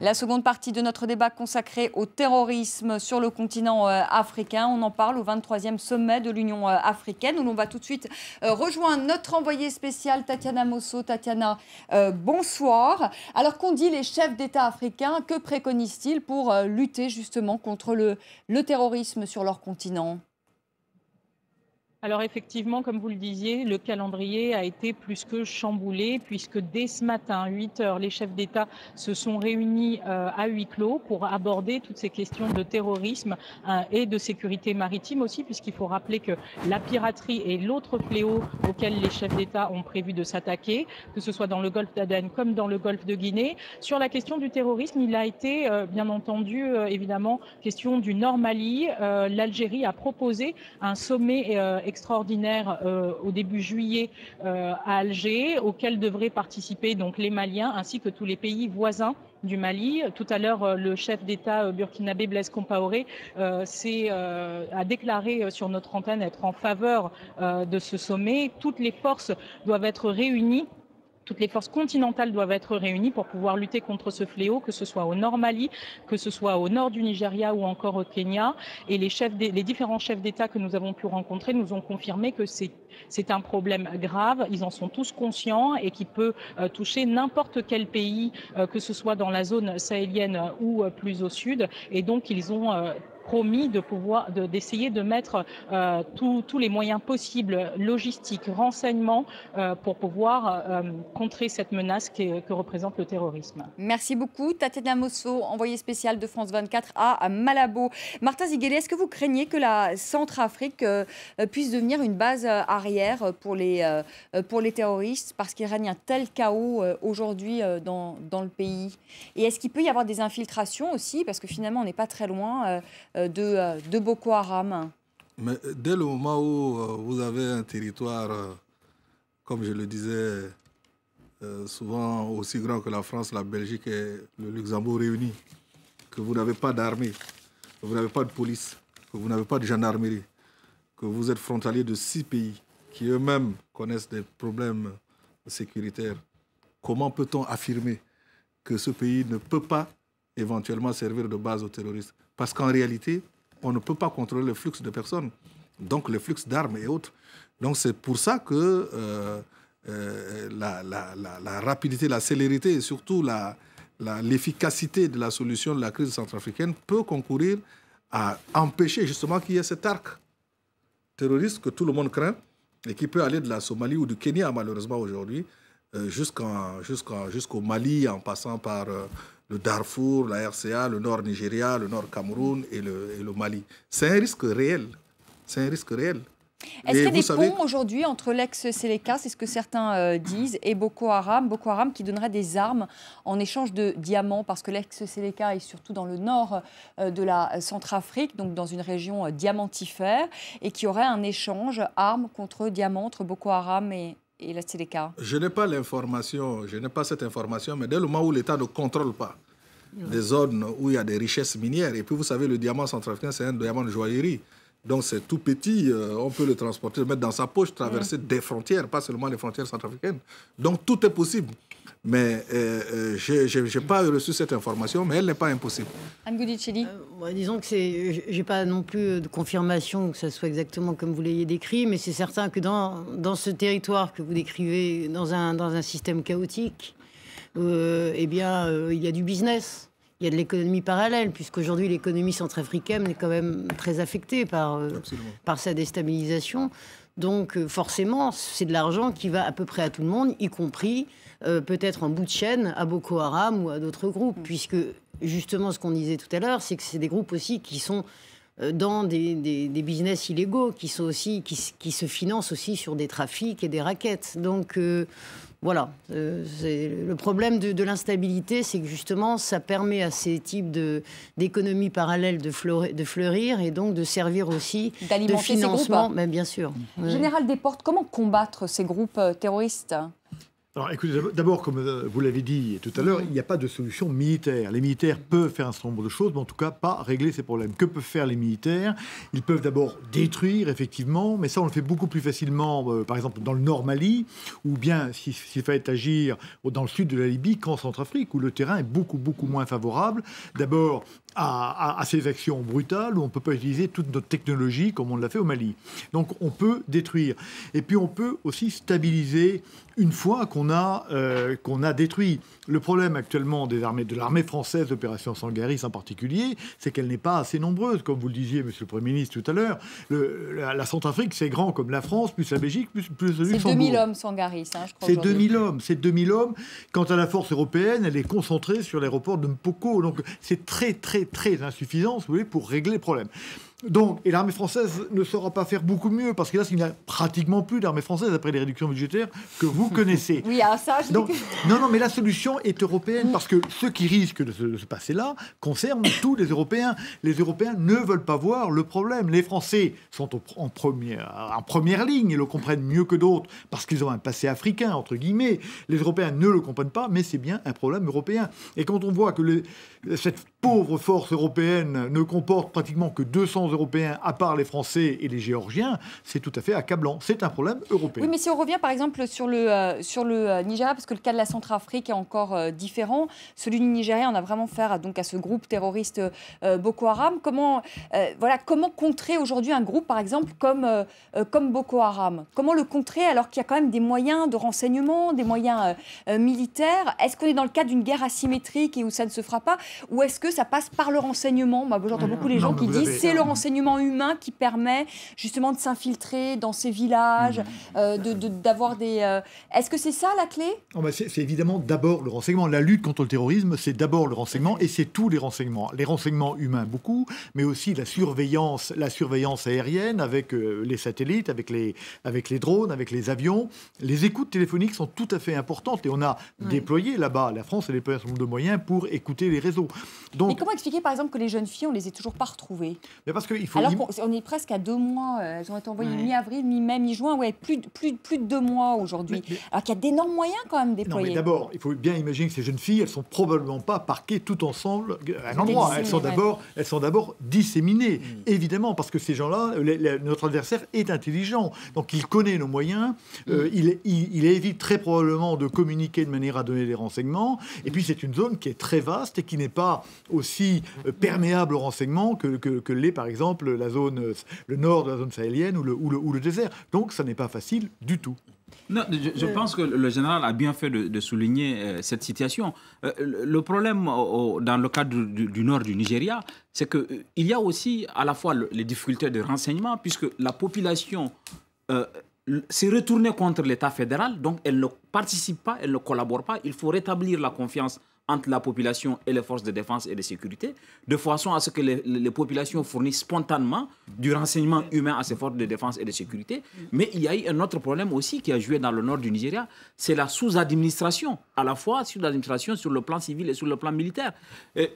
La seconde partie de notre débat consacrée au terrorisme sur le continent africain. On en parle au 23e sommet de l'Union africaine où l'on va tout de suite rejoindre notre envoyée spéciale Tatiana Mosso. Tatiana, bonsoir. Alors qu'ont dit les chefs d'État africains, que préconisent-ils pour lutter justement contre le terrorisme sur leur continent ? Alors effectivement, comme vous le disiez, le calendrier a été plus que chamboulé puisque dès ce matin, 8 heures, les chefs d'État se sont réunis à huis clos pour aborder toutes ces questions de terrorisme et de sécurité maritime aussi, puisqu'il faut rappeler que la piraterie est l'autre fléau auquel les chefs d'État ont prévu de s'attaquer, que ce soit dans le golfe d'Aden comme dans le golfe de Guinée. Sur la question du terrorisme, il a été bien entendu évidemment question du Nord Mali. L'Algérie a proposé un sommet extraordinaire au début juillet à Alger, auquel devraient participer donc les Maliens ainsi que tous les pays voisins du Mali. Tout à l'heure, le chef d'État burkinabé Blaise Compaoré a déclaré sur notre antenne être en faveur de ce sommet. Toutes les forces doivent être réunies. Toutes les forces continentales doivent être réunies pour pouvoir lutter contre ce fléau, que ce soit au nord Mali, que ce soit au nord du Nigeria ou encore au Kenya. Et les différents chefs d'État que nous avons pu rencontrer nous ont confirmé que c'est un problème grave. Ils en sont tous conscients et qui peut toucher n'importe quel pays, que ce soit dans la zone sahélienne ou plus au sud. Et donc, ils ont promis d'essayer de mettre tous les moyens possibles, logistiques, renseignements, pour pouvoir contrer cette menace que représente le terrorisme. Merci beaucoup. Tatiana Mosso, envoyée spéciale de France 24 à Malabo. Martin Zigueli, est-ce que vous craignez que la Centrafrique puisse devenir une base arrière pour les terroristes parce qu'il règne un tel chaos aujourd'hui dans le pays? Et est-ce qu'il peut y avoir des infiltrations aussi? Parce que finalement, on n'est pas très loin de Boko Haram. Mais dès le moment où vous avez un territoire, comme je le disais, souvent aussi grand que la France, la Belgique et le Luxembourg réunis, que vous n'avez pas d'armée, que vous n'avez pas de police, que vous n'avez pas de gendarmerie, que vous êtes frontalier de 6 pays qui eux-mêmes connaissent des problèmes sécuritaires, comment peut-on affirmer que ce pays ne peut pas éventuellement servir de base aux terroristes? Parce qu'en réalité, on ne peut pas contrôler le flux de personnes, donc le flux d'armes et autres. Donc c'est pour ça que la rapidité, la célérité et surtout l'efficacité de la solution de la crise centrafricaine peut concourir à empêcher justement qu'il y ait cet arc terroriste que tout le monde craint et qui peut aller de la Somalie ou du Kenya malheureusement aujourd'hui jusqu'au Mali en passant par le Darfour, la RCA, le nord Nigeria, le nord Cameroun et le Mali. C'est un risque réel. C'est un risque réel. Est-ce qu'il y a des ponts aujourd'hui entre l'ex-Séléka, c'est ce que certains disent, et Boko Haram qui donnerait des armes en échange de diamants, parce que l'ex-Séléka est surtout dans le nord de la Centrafrique, donc dans une région diamantifère, et qui aurait un échange armes contre diamants entre Boko Haram et la Séléka? Je n'ai pas l'information, je n'ai pas cette information, mais dès le moment où l'État ne contrôle pas des zones où il y a des richesses minières, et puis vous savez, le diamant centrafricain, c'est un diamant de joaillerie. Donc c'est tout petit, on peut le transporter, le mettre dans sa poche, traverser des frontières, pas seulement les frontières centrafricaines. Donc tout est possible. Mais je n'ai pas reçu cette information, mais elle n'est pas impossible. Anne Goudichelli. Disons que je n'ai pas non plus de confirmation que ça soit exactement comme vous l'ayez décrit, mais c'est certain que dans ce territoire que vous décrivez, dans un système chaotique, eh bien, il y a du business. Il y a de l'économie parallèle, puisqu'aujourd'hui, l'économie centrafricaine est quand même très affectée par sa déstabilisation. Donc, forcément, c'est de l'argent qui va à peu près à tout le monde, y compris peut-être en bout de chaîne à Boko Haram ou à d'autres groupes, puisque, justement, ce qu'on disait tout à l'heure, c'est que c'est des groupes aussi qui sont dans des business illégaux, qui se financent aussi sur des trafics et des rackets. Donc, voilà, le problème de l'instabilité, c'est que justement, ça permet à ces types d'économies parallèles de fleurir et donc de servir aussi de financement. Mais bien sûr. Général Desportes, comment combattre ces groupes terroristes? Alors, écoutez, d'abord, comme vous l'avez dit tout à l'heure, il n'y a pas de solution militaire. Les militaires peuvent faire un certain nombre de choses, mais en tout cas, pas régler ces problèmes. Que peuvent faire les militaires? Ils peuvent d'abord détruire, effectivement, mais ça, on le fait beaucoup plus facilement, par exemple, dans le Nord Mali, ou bien, s'il fallait agir dans le sud de la Libye, qu'en Centrafrique, où le terrain est beaucoup, beaucoup moins favorable. D'abord, à ces actions brutales, où on ne peut pas utiliser toute notre technologie, comme on l'a fait au Mali. Donc, on peut détruire. Et puis, on peut aussi stabiliser une fois qu'on a détruit. Le problème actuellement de l'armée française, l'opération Sangaris en particulier, c'est qu'elle n'est pas assez nombreuse, comme vous le disiez, monsieur le Premier ministre, tout à l'heure. La Centrafrique, c'est grand comme la France, plus la Belgique, plus le Luxembourg. C'est 2000 hommes, Sangaris, je crois. C'est 2000 hommes, c'est 2000 hommes. Quant à la force européenne, elle est concentrée sur l'aéroport de Mpoko. Donc, c'est très, très, très insuffisant, si vous voulez, pour régler le problème. Donc, et l'armée française ne saura pas faire beaucoup mieux, parce que là, il n'y a pratiquement plus d'armée française après les réductions budgétaires que vous connaissez. Oui, alors ça, donc, non, mais la solution est européenne, parce que ce qui risque de se passer là concerne tous les Européens. Les Européens ne veulent pas voir le problème. Les Français sont en première ligne, ils le comprennent mieux que d'autres, parce qu'ils ont un passé africain, entre guillemets. Les Européens ne le comprennent pas, mais c'est bien un problème européen. Et quand on voit que cette pauvre force européenne ne comporte pratiquement que 200 Européens, à part les Français et les Géorgiens, c'est tout à fait accablant. C'est un problème européen. Oui, mais si on revient par exemple sur le Nigeria, parce que le cas de la Centrafrique est encore différent, celui du Nigeria, on a vraiment affaire à ce groupe terroriste Boko Haram. Comment contrer aujourd'hui un groupe, par exemple, comme Boko Haram? Comment le contrer alors qu'il y a quand même des moyens de renseignement, des moyens militaires? Est-ce qu'on est dans le cadre d'une guerre asymétrique et où ça ne se fera pas? Ou est-ce que ça passe par le renseignement? Moi, j'entends beaucoup les gens qui disent c'est le renseignement humain qui permet justement de s'infiltrer dans ces villages, d'avoir des... Est-ce que c'est ça la clé? C'est évidemment d'abord le renseignement. La lutte contre le terrorisme, c'est d'abord le renseignement, et c'est tous les renseignements. Les renseignements humains, beaucoup, mais aussi la surveillance aérienne avec les satellites, avec les drones, avec les avions. Les écoutes téléphoniques sont tout à fait importantes, et on a déployé là-bas, la France a déployé un certain nombre de moyens pour écouter les réseaux. Donc, mais comment expliquer par exemple que les jeunes filles, on les ait toujours pas retrouvées? Mais parce qu'il faut... Alors qu'on est presque à 2 mois, elles ont été envoyées mi-avril, mi-mai, mi-juin, plus de 2 mois aujourd'hui. Alors qu'il y a d'énormes moyens quand même déployés. Non, mais d'abord, il faut bien imaginer que ces jeunes filles, elles sont probablement pas parquées tout ensemble à un endroit. Elles sont d'abord disséminées, évidemment, parce que ces gens-là, notre adversaire est intelligent, donc il connaît nos moyens, il évite très probablement de communiquer de manière à donner des renseignements, et puis c'est une zone qui est très vaste et qui n'est pas aussi perméable aux renseignements que l'est par exemple le nord de la zone sahélienne ou le désert. Donc ça n'est pas facile du tout. Non, je pense que le général a bien fait de souligner cette situation. Le problème dans le cadre du nord du Nigeria, c'est qu'il y a aussi à la fois les difficultés de renseignement, puisque la population s'est retournée contre l'État fédéral, donc elle ne participe pas, elle ne collabore pas. Il faut rétablir la confiance entre la population et les forces de défense et de sécurité, de façon à ce que les populations fournissent spontanément du renseignement humain à ces forces de défense et de sécurité. Mais il y a eu un autre problème aussi qui a joué dans le nord du Nigeria, c'est la sous-administration, à la fois sous-administration sur le plan civil et sur le plan militaire.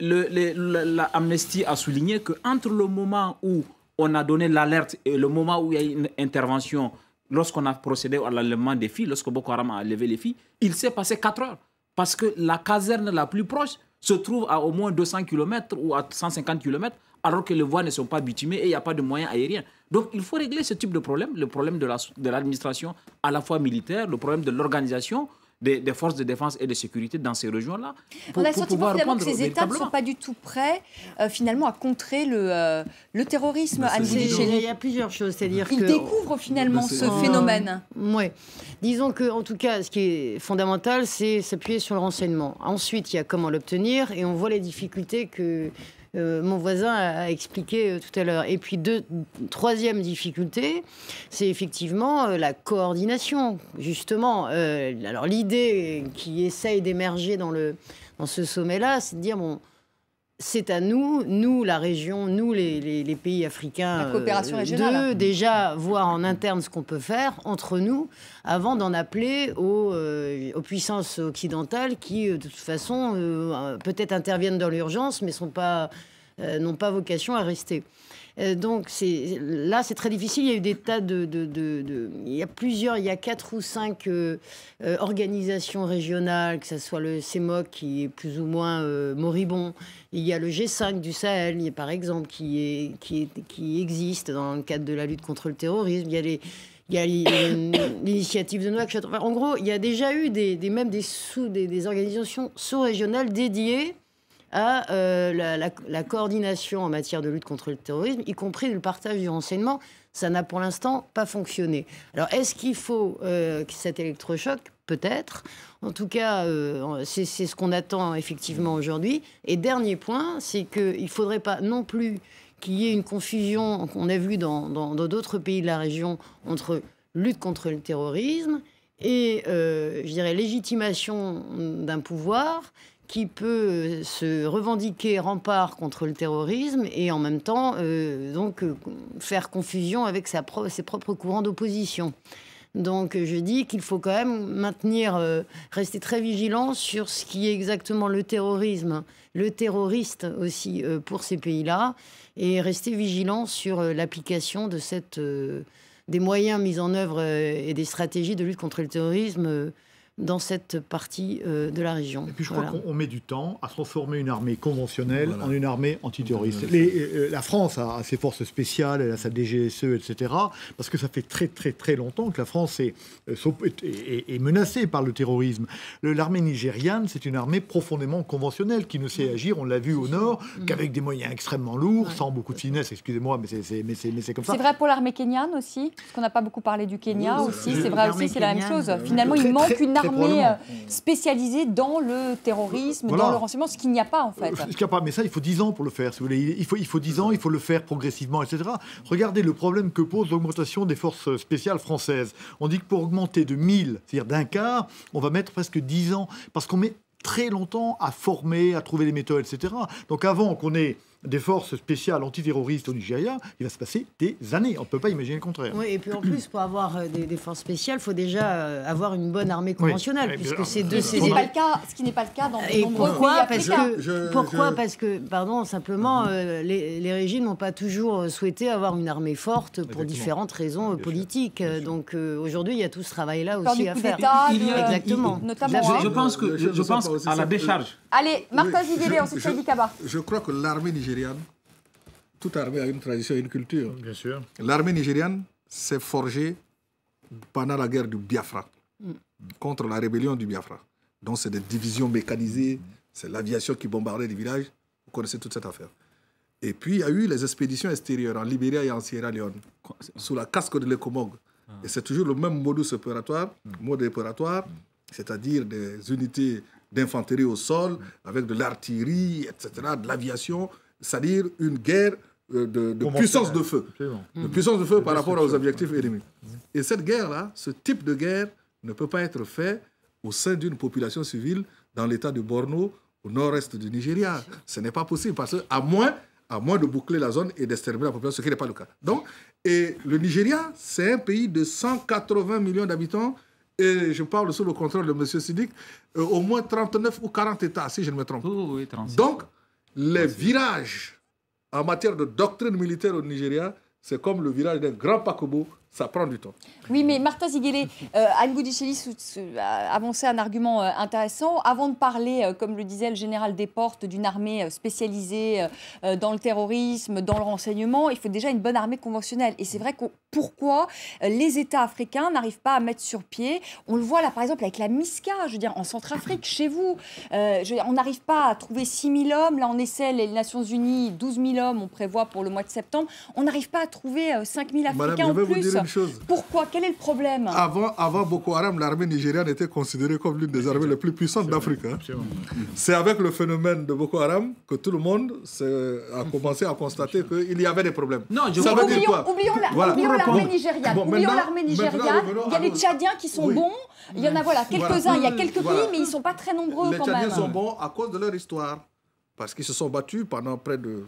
L'Amnesty a souligné qu'entre le moment où on a donné l'alerte et le moment où il y a eu une intervention, lorsqu'on a procédé à l'enlèvement des filles, lorsque Boko Haram a enlevé les filles, il s'est passé 4 heures. Parce que la caserne la plus proche se trouve à au moins 200 km ou à 150 km, alors que les voies ne sont pas bitumées et il n'y a pas de moyens aériens. Donc il faut régler ce type de problème, le problème de l'administration à la fois militaire, le problème de l'organisation des forces de défense et de sécurité dans ces régions-là. On a le sentiment finalement que ces États ne sont pas du tout prêts finalement à contrer le terrorisme. Il y a plusieurs choses, c'est-à-dire qu'ils découvrent finalement ce phénomène. Oui. Disons que, en tout cas, ce qui est fondamental, c'est s'appuyer sur le renseignement. Ensuite, il y a comment l'obtenir, et on voit les difficultés que mon voisin a expliqué tout à l'heure. Et puis, troisième difficulté, c'est effectivement la coordination. Justement, alors l'idée qui essaye d'émerger dans ce sommet-là, c'est de dire, bon, c'est à nous, la région, nous, les pays africains, la coopération régionale, de déjà voir en interne ce qu'on peut faire entre nous, avant d'en appeler aux puissances occidentales qui, de toute façon, peut-être interviennent dans l'urgence, mais sont pas n'ont pas vocation à rester. Donc là, c'est très difficile. Il y a eu des tas il y a 4 ou 5 organisations régionales, que ce soit le CEMOC qui est plus ou moins moribond. Il y a le G5 du Sahel, par exemple, qui existe dans le cadre de la lutte contre le terrorisme. Il y a l'initiative de Nouakchott. Enfin, en gros, il y a déjà eu même des organisations sous-régionales dédiées à la coordination en matière de lutte contre le terrorisme, y compris le partage du renseignement. Ça n'a pour l'instant pas fonctionné. Alors, est-ce qu'il faut cet électrochoc ? Peut-être. En tout cas, c'est ce qu'on attend effectivement aujourd'hui. Et dernier point, c'est qu'il ne faudrait pas non plus qu'il y ait une confusion qu'on a vue dans d'autres pays de la région entre lutte contre le terrorisme et, je dirais, légitimation d'un pouvoir qui peut se revendiquer rempart contre le terrorisme et en même temps faire confusion avec ses propres courants d'opposition. Donc je dis qu'il faut quand même rester très vigilant sur ce qui est exactement le terrorisme, le terroriste aussi pour ces pays-là, et rester vigilant sur l'application de des moyens mis en œuvre et des stratégies de lutte contre le terrorisme dans cette partie de la région. Et puis je crois qu'on met du temps à transformer une armée conventionnelle en une armée antiterroriste. La France a ses forces spéciales, elle a sa DGSE, etc. Parce que ça fait très très très longtemps que la France est menacée par le terrorisme. L'armée nigériane, c'est une armée profondément conventionnelle qui ne sait agir, on l'a vu au nord, qu'avec des moyens extrêmement lourds, sans beaucoup de finesse, excusez-moi, mais c'est comme ça. C'est vrai pour l'armée kenyane aussi, parce qu'on n'a pas beaucoup parlé du Kenya aussi, c'est vrai aussi, c'est la même chose. Finalement, il manque une armée spécialisée dans le terrorisme, dans le renseignement, ce qu'il n'y a pas en fait. Ce qu'il n'y a pas, mais ça, il faut 10 ans pour le faire, si vous voulez. Il faut 10 ans, il faut le faire progressivement, etc. Regardez le problème que pose l'augmentation des forces spéciales françaises. On dit que pour augmenter de 1000, c'est-à-dire d'un quart, on va mettre presque 10 ans, parce qu'on met très longtemps à former, à trouver les méthodes, etc. Donc avant qu'on ait des forces spéciales antiterroristes au Nigeria, il va se passer des années. On ne peut pas imaginer le contraire. Oui, et puis en plus, pour avoir des forces spéciales, il faut déjà avoir une bonne armée conventionnelle, puisque c'est de ces... Ce qui n'est pas le cas dans de nombreux pays africains. Pourquoi ? Parce que, simplement, les régimes n'ont pas toujours souhaité avoir une armée forte pour différentes raisons politiques. Donc aujourd'hui, il y a tout ce travail-là aussi à faire. Exactement. Je pense à la décharge. Allez, Martin Ziguélé, ensuite Saïdi Kaba. Je crois que l'armée nigériane, toute armée a une tradition et une culture. Bien sûr. L'armée nigériane s'est forgée pendant la guerre du Biafra, contre la rébellion du Biafra. Donc c'est des divisions mécanisées, c'est l'aviation qui bombardait les villages. Vous connaissez toute cette affaire. Et puis il y a eu les expéditions extérieures en Libéria et en Sierra Leone, sous la casque de l'Ecomog. Et c'est toujours le même modus opératoire, c'est-à-dire des unités d'infanterie au sol, avec de l'artillerie, etc., de l'aviation, c'est-à-dire une guerre de puissance de feu. De puissance de feu par rapport aux objectifs ennemis. Et cette guerre-là, ce type de guerre ne peut pas être fait au sein d'une population civile dans l'état de Borno, au nord-est du Nigeria. Ce n'est pas possible, parce qu'à moins de boucler la zone et d'exterminer la population, ce qui n'est pas le cas. Donc, et le Nigeria, c'est un pays de 180 millions d'habitants. Et je parle sous le contrôle de M. Sidik, au moins 39 ou 40 États, si je ne me trompe. Oui, 36. Donc, les virages en matière de doctrine militaire au Nigeria, c'est comme le virage d'un grand paquebot, ça prend du temps. Oui, mais Martin Ziguélé, Anne Goudichelli a avancé un argument intéressant. Avant de parler, comme le disait le général Desportes, d'une armée spécialisée dans le terrorisme, dans le renseignement, il faut déjà une bonne armée conventionnelle. Et c'est vrai que pourquoi les États africains n'arrivent pas à mettre sur pied, on le voit là par exemple avec la MISCA, je veux dire en Centrafrique, chez vous, on n'arrive pas à trouver 6 000 hommes, là on essaie, les Nations Unies, 12 000 hommes on prévoit pour le mois de septembre, on n'arrive pas à trouver 5 000 Africains en plus. Pourquoi ? Quel est le problème ? Avant Boko Haram, l'armée nigériane était considérée comme l'une des armées les plus puissantes d'Afrique. C'est avec le phénomène de Boko Haram que tout le monde a commencé à constater qu'il y avait des problèmes. Non, oublions l'armée nigériane. Il y a les Tchadiens qui sont bons. Il y en a quelques-uns. Il y a quelques pays, mais ils ne sont pas très nombreux quand même. Les Tchadiens sont bons à cause de leur histoire. Parce qu'ils se sont battus pendant près de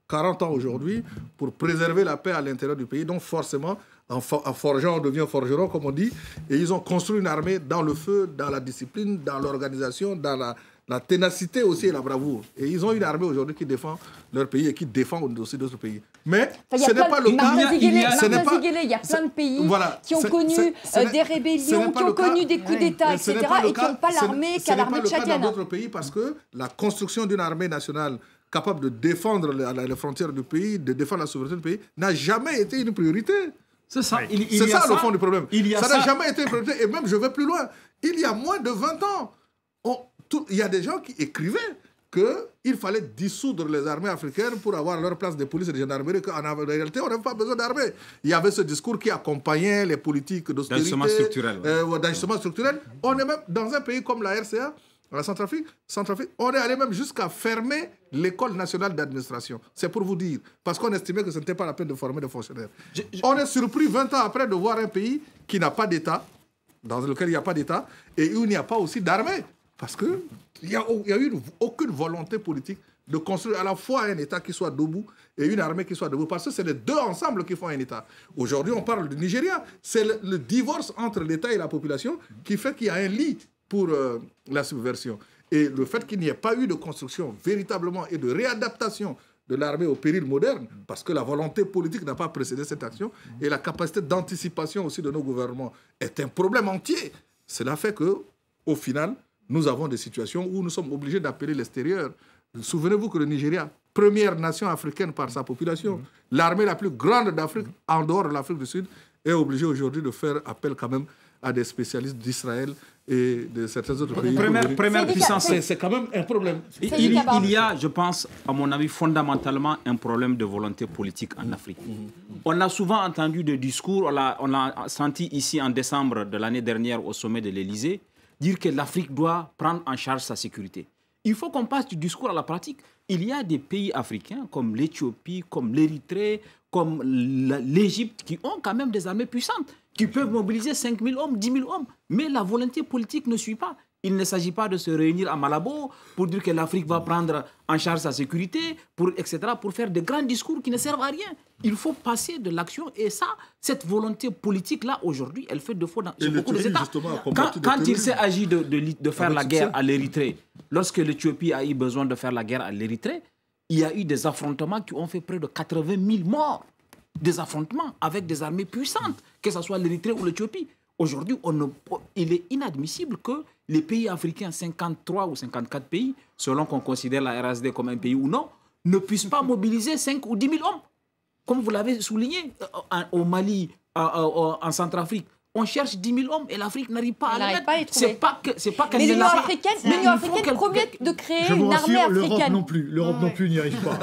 40 ans aujourd'hui pour préserver la paix à l'intérieur du pays. Donc forcément, en forgeant, on devient forgeron, comme on dit. Et ils ont construit une armée dans le feu, dans la discipline, dans l'organisation, dans la ténacité aussi et la bravoure. Et ils ont une armée aujourd'hui qui défend leur pays et qui défend aussi d'autres pays. Mais ce n'est pas le cas. Il y a plein de pays qui ont connu des rébellions, qui ont connu des coups d'État, etc. et qui n'ont pas l'armée qu'a l'armée tchadienne. Ce n'est pas le cas dans d'autres pays parce que la construction d'une armée nationale capable de défendre les frontières du pays, de défendre la souveraineté du pays, n'a jamais été une priorité. C'est ça, c'est ça le fond du problème. Ça n'a jamais été une priorité. Et même, je vais plus loin. Il y a moins de 20 ans, il y a des gens qui écrivaient qu'il fallait dissoudre les armées africaines pour avoir leur place de police et de gendarmerie, qu'en réalité, on n'avait pas besoin d'armées. Il y avait ce discours qui accompagnait les politiques d'austérité, d'ajustement structurel. On est même dans un pays comme la RCA, la Centrafrique, on est allé même jusqu'à fermer l'école nationale d'administration. C'est pour vous dire, parce qu'on estimait que ce n'était pas la peine de former des fonctionnaires. On est surpris 20 ans après de voir un pays qui n'a pas d'État, dans lequel il n'y a pas d'État, et où il n'y a pas aussi d'armée. Parce qu'il n'y a eu aucune volonté politique de construire à la fois un État qui soit debout et une armée qui soit debout. Parce que c'est les deux ensemble qui font un État. Aujourd'hui, on parle du Nigeria. C'est le divorce entre l'État et la population qui fait qu'il y a un lit pour la subversion. Et le fait qu'il n'y ait pas eu de construction véritablement et de réadaptation de l'armée au péril moderne, parce que la volonté politique n'a pas précédé cette action, et la capacité d'anticipation aussi de nos gouvernements est un problème entier. Cela fait qu'au final, nous avons des situations où nous sommes obligés d'appeler l'extérieur. Souvenez-vous que le Nigeria, première nation africaine par sa population, l'armée la plus grande d'Afrique, en dehors de l'Afrique du Sud, est obligée aujourd'hui de faire appel quand même à des spécialistes d'Israël et de certains autres pays. Première puissance. C'est quand même un problème. Il y a, je pense, à mon avis, fondamentalement un problème de volonté politique en Afrique. On a souvent entendu des discours, on l'a senti ici en décembre de l'année dernière au sommet de l'Élysée, dire que l'Afrique doit prendre en charge sa sécurité. Il faut qu'on passe du discours à la pratique. Il y a des pays africains comme l'Éthiopie, comme l'Érythrée, comme l'Égypte, qui ont quand même des armées puissantes, qui peuvent mobiliser 5 000 hommes, 10 000 hommes. Mais la volonté politique ne suit pas. Il ne s'agit pas de se réunir à Malabo pour dire que l'Afrique va prendre en charge sa sécurité, etc., pour faire de grands discours qui ne servent à rien. Il faut passer de l'action. Et ça, cette volonté politique-là, aujourd'hui, elle fait défaut dans beaucoup d'États. Quand il s'est agi de faire la guerre à l'Érythrée, lorsque l'Éthiopie a eu besoin de faire la guerre à l'Érythrée, il y a eu des affrontements qui ont fait près de 80 000 morts. Des affrontements avec des armées puissantes, que ce soit l'Érythrée ou l'Éthiopie. Aujourd'hui, il est inadmissible que les pays africains, 53 ou 54 pays, selon qu'on considère la RSD comme un pays ou non, ne puissent pas mobiliser 5 ou 10 000 hommes. Comme vous l'avez souligné, au Mali, en Centrafrique, on cherche 10 000 hommes et l'Afrique n'arrive pas à les mettre. C'est pas qu'elle l'Union africaine promet de créer une armée africaine. L'Europe non plus n'y arrive pas.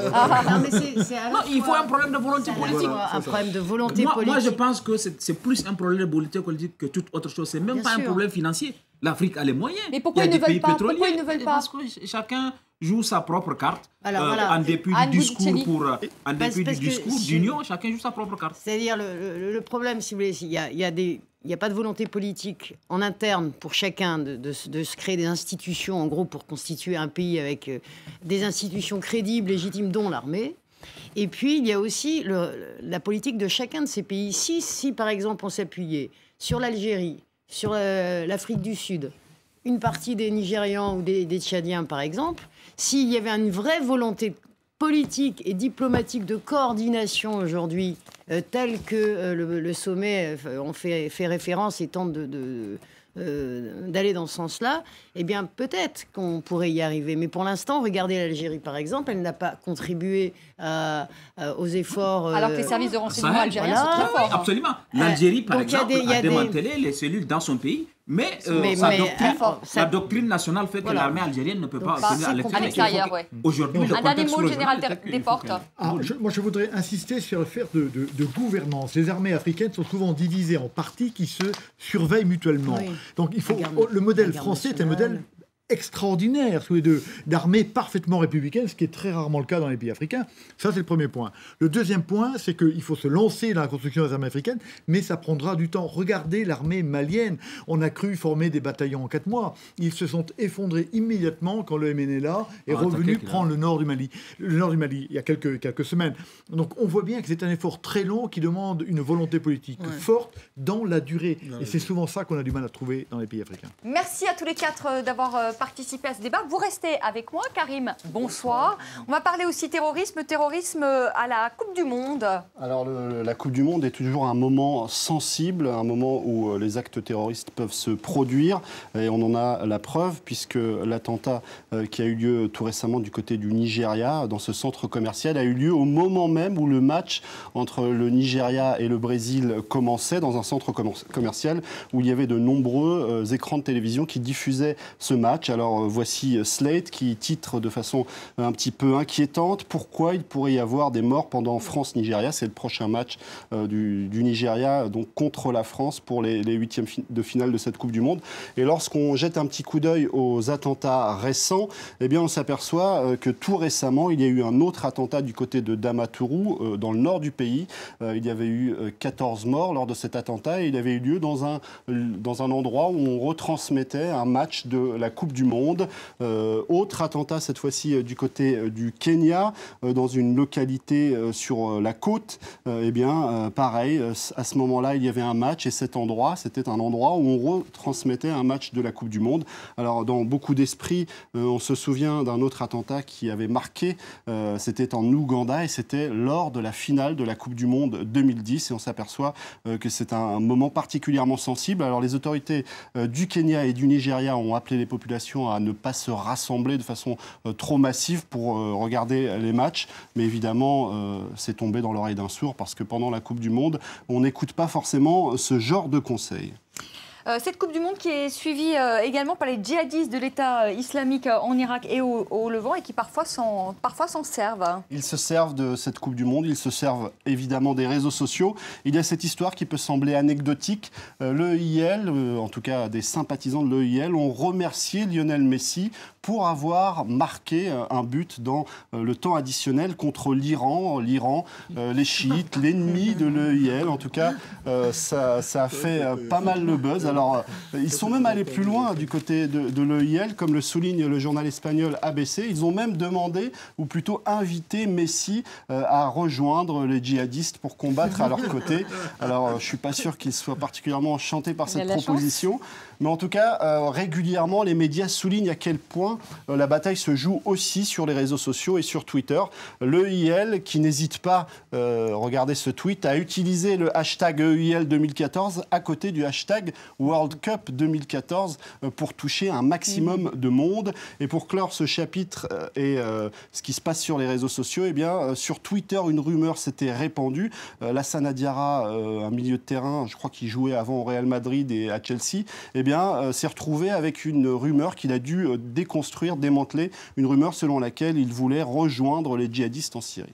Il faut un problème de volonté politique. Un problème de volonté politique. Moi, je pense que c'est plus un problème de volonté politique que toute autre chose. C'est même pas un problème financier. L'Afrique a les moyens. Mais pourquoi ils ne veulent pas? Pourquoi ils ne veulent pas? Parce que chacun joue sa propre carte. En dépit du discours d'union, chacun joue sa propre carte. C'est-à-dire, le problème, si vous voulez, il n'y a pas de volonté politique en interne pour chacun de se créer des institutions, en gros, pour constituer un pays avec des institutions crédibles, légitimes, dont l'armée. Et puis, il y a aussi la politique de chacun de ces pays. Si par exemple, on s'appuyait sur l'Algérie, sur l'Afrique du Sud, une partie des Nigérians ou des Tchadiens, par exemple, s'il y avait une vraie volonté politique et diplomatique de coordination aujourd'hui, telle que le sommet en fait référence et tente d'aller dans ce sens-là, eh bien, peut-être qu'on pourrait y arriver. Mais pour l'instant, regardez l'Algérie, par exemple, elle n'a pas contribué aux efforts... Alors que les services de renseignement algériens sont très forts. Absolument. L'Algérie, par exemple, a démantelé les cellules dans son pays, mais sa doctrine nationale fait que l'armée algérienne ne peut pas obtenir à l'extérieur. Aujourd'hui, un dernier mot, le général Desportes. Moi, je voudrais insister sur le fait de gouvernance. Les armées africaines sont souvent divisées en parties qui se surveillent mutuellement. Oui. Donc, le modèle français est un modèle extraordinaire, d'armées parfaitement républicaines, ce qui est très rarement le cas dans les pays africains. Ça, c'est le premier point. Le deuxième point, c'est qu'il faut se lancer dans la construction des armées africaines, mais ça prendra du temps. Regardez l'armée malienne. On a cru former des bataillons en 4 mois. Ils se sont effondrés immédiatement quand le MNLA est revenu prendre le nord du Mali. Le nord du Mali, il y a quelques semaines. Donc, on voit bien que c'est un effort très long qui demande une volonté politique forte dans la durée. Et c'est souvent ça qu'on a du mal à trouver dans les pays africains. Merci à tous les 4 d'avoir participer à ce débat. Vous restez avec moi, Karim. Bonsoir. On va parler aussi terrorisme à la Coupe du Monde. Alors, la Coupe du Monde est toujours un moment sensible, un moment où les actes terroristes peuvent se produire. Et on en a la preuve, puisque l'attentat qui a eu lieu tout récemment du côté du Nigeria, dans ce centre commercial, a eu lieu au moment même où le match entre le Nigeria et le Brésil commençait, dans un centre commercial où il y avait de nombreux écrans de télévision qui diffusaient ce match. Alors voici Slate qui titre de façon un petit peu inquiétante pourquoi il pourrait y avoir des morts pendant France-Nigeria. C'est le prochain match du Nigeria donc contre la France pour les huitièmes de finale de cette Coupe du Monde. Et lorsqu'on jette un petit coup d'œil aux attentats récents, eh bien on s'aperçoit que tout récemment il y a eu un autre attentat du côté de Damaturu, dans le nord du pays. Il y avait eu 14 morts lors de cet attentat et il avait eu lieu dans un endroit où on retransmettait un match de la Coupe du Monde. Autre attentat, cette fois-ci du côté du Kenya, dans une localité sur la côte. Eh bien, pareil, à ce moment-là, il y avait un match et cet endroit, c'était un endroit où on retransmettait un match de la Coupe du Monde. Alors, dans beaucoup d'esprits, on se souvient d'un autre attentat qui avait marqué, c'était en Ouganda et c'était lors de la finale de la Coupe du Monde 2010 et on s'aperçoit que c'est un moment particulièrement sensible. Alors, les autorités du Kenya et du Nigeria ont appelé les populations à ne pas se rassembler de façon trop massive pour regarder les matchs. Mais évidemment, c'est tombé dans l'oreille d'un sourd parce que pendant la Coupe du Monde, on n'écoute pas forcément ce genre de conseils. Cette Coupe du Monde qui est suivie également par les djihadistes de l'État islamique en Irak et au Levant et qui parfois s'en servent. Ils se servent de cette Coupe du Monde, ils se servent évidemment des réseaux sociaux. Il y a cette histoire qui peut sembler anecdotique. L'EIL, en tout cas des sympathisants de l'EIL, ont remercié Lionel Messi pour avoir marqué un but dans le temps additionnel contre l'Iran. L'Iran, les chiites, l'ennemi de l'EIL. En tout cas, ça a fait pas mal le buzz. Alors, ils sont même allés plus loin du côté de l'EIL, comme le souligne le journal espagnol ABC. Ils ont même demandé, ou plutôt invité Messi à rejoindre les djihadistes pour combattre à leur côté. Alors, je ne suis pas sûr qu'ils soient particulièrement enchantés par cette proposition. Mais en tout cas, régulièrement, les médias soulignent à quel point la bataille se joue aussi sur les réseaux sociaux et sur Twitter. L'EIL, qui n'hésite pas, regardez ce tweet, à utiliser le hashtag EIL 2014 à côté du hashtag World Cup 2014 pour toucher un maximum de monde. Et pour clore ce chapitre et ce qui se passe sur les réseaux sociaux, eh bien, sur Twitter, une rumeur s'était répandue. Lassana Diarra, un milieu de terrain, je crois qu'il jouait avant au Real Madrid et à Chelsea, eh bien, s'est retrouvé avec une rumeur qu'il a dû déconstruire, démanteler, une rumeur selon laquelle il voulait rejoindre les djihadistes en Syrie.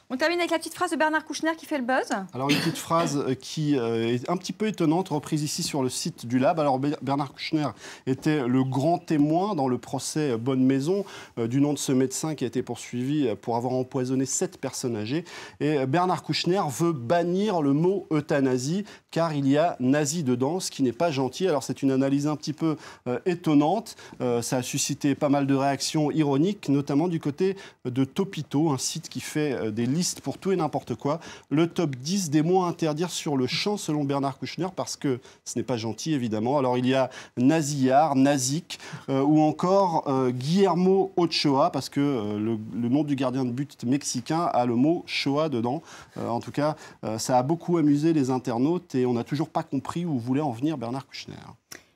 On termine avec la petite phrase de Bernard Kouchner qui fait le buzz. Alors une petite phrase qui est un petit peu étonnante, reprise ici sur le site du Lab. Alors Bernard Kouchner était le grand témoin dans le procès Bonne Maison du nom de ce médecin qui a été poursuivi pour avoir empoisonné 7 personnes âgées. Et Bernard Kouchner veut bannir le mot euthanasie car il y a nazi dedans, ce qui n'est pas gentil. Alors c'est une analyse un petit peu étonnante. Ça a suscité pas mal de réactions ironiques, notamment du côté de Topito, un site qui fait des listes pour tout et n'importe quoi. Le top 10 des mots à interdire sur le champ selon Bernard Kouchner parce que ce n'est pas gentil évidemment. Alors il y a Nazillard, Nazik ou encore Guillermo Ochoa parce que le nom du gardien de but mexicain a le mot Shoah dedans. En tout cas, ça a beaucoup amusé les internautes et on n'a toujours pas compris où voulait en venir Bernard Kouchner.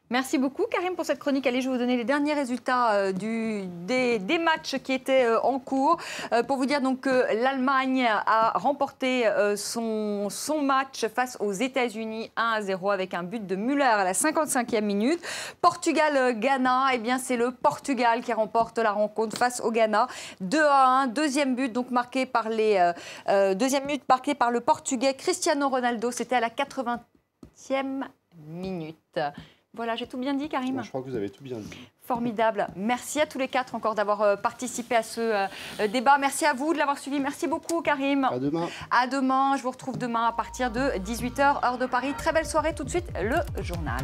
Merci beaucoup, Karim, pour cette chronique. Allez, je vais vous donner les derniers résultats des matchs qui étaient en cours. Pour vous dire donc que l'Allemagne a remporté son match face aux États-Unis 1-0 avec un but de Müller à la 55e minute. Portugal-Ghana, eh bien, c'est le Portugal qui remporte la rencontre face au Ghana. 2-1, deuxième but donc marqué par le Portugais Cristiano Ronaldo. C'était à la 80e minute. Voilà, j'ai tout bien dit, Karim? Je crois que vous avez tout bien dit. Formidable. Merci à tous les 4 encore d'avoir participé à ce débat. Merci à vous de l'avoir suivi. Merci beaucoup, Karim. À demain. À demain. Je vous retrouve demain à partir de 18h, heure de Paris. Très belle soirée. Tout de suite, le journal.